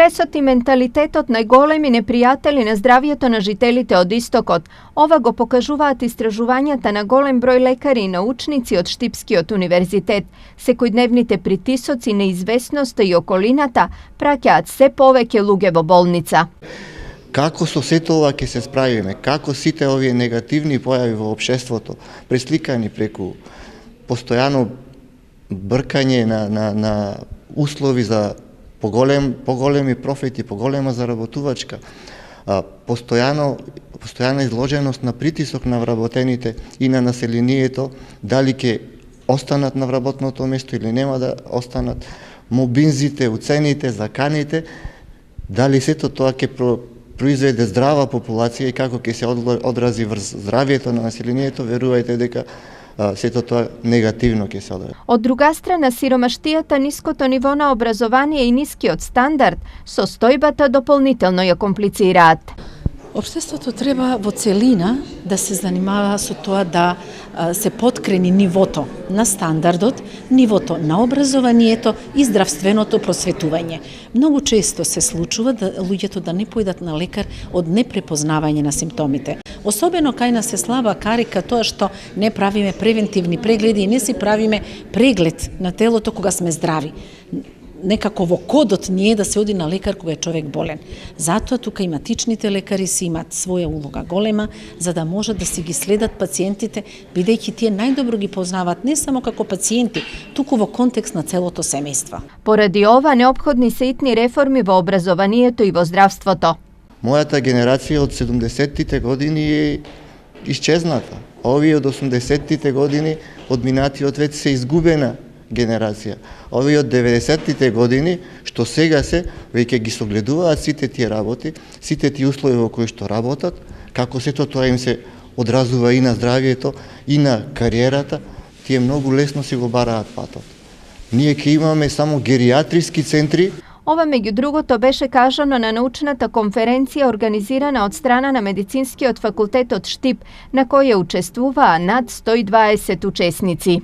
Stresoti mentalitetот najголеми непријатели на здравјето на жителите од Истокот. Ова го покажуваат истражувањата на голем број лекари и научници од Штипскиот универзитет. Секојдневните притисоци, неизвестноста и околината праќаат се повеќе луѓе во болница. Како со сето ова ќе се справиме? Како сите овие негативни појави во општеството, пресликани преку постојано бркање на услови за поголеми профити, поголема заработувачка, постојана изложеност на притисок на вработените и на населението, дали ќе останат на вработното место или нема да останат, мобинзите, уцените, заканите, дали сето тоа ќе произведе здрава популација и како ќе се одрази врз здравието на населението, верувајте дека сето тоа негативно ќе се одрази. Од друга страна, сиромаштијата, ниското ниво на образование и нискиот стандард состојбата дополнително ја комплицираат. Општеството треба во целина да се занимава со тоа да се подкрени нивото на стандардот, нивото на образованието и здравственото просветување. Многу често се случува да луѓето да не појдат на лекар од непрепознавање на симптомите. Особено кај нас се слаба карика тоа што не правиме превентивни прегледи и не си правиме преглед на телото кога сме здрави. Некако во кодот не е да се оди на лекар кога е човек болен. Затоа тука иматичните лекари си имаат своја улога голема, за да можат да си ги следат пациентите, бидејќи тие најдобро ги познаваат не само како пациенти, туку во контекст на целото семејство. Поради ова неопходни се итни реформи во образованието и во здравството. Мојата генерација од 70-тите години е исчезната. Овие од 80-тите години од минатиот век се изгубена генерација. Овие од 90-тите години, што сега се, веќе ги согледуваат сите тие работи, сите тие услови во кои што работат, како сето тоа им се одразува и на здравието, и на кариерата, тие многу лесно си го бараат патот. Ние ќе имаме само гериатриски центри. Ова меѓу другото беше кажано на научната конференција организирана од страна на Медицинскиот факултет од Штип, на која учествуваа над 120 учесници.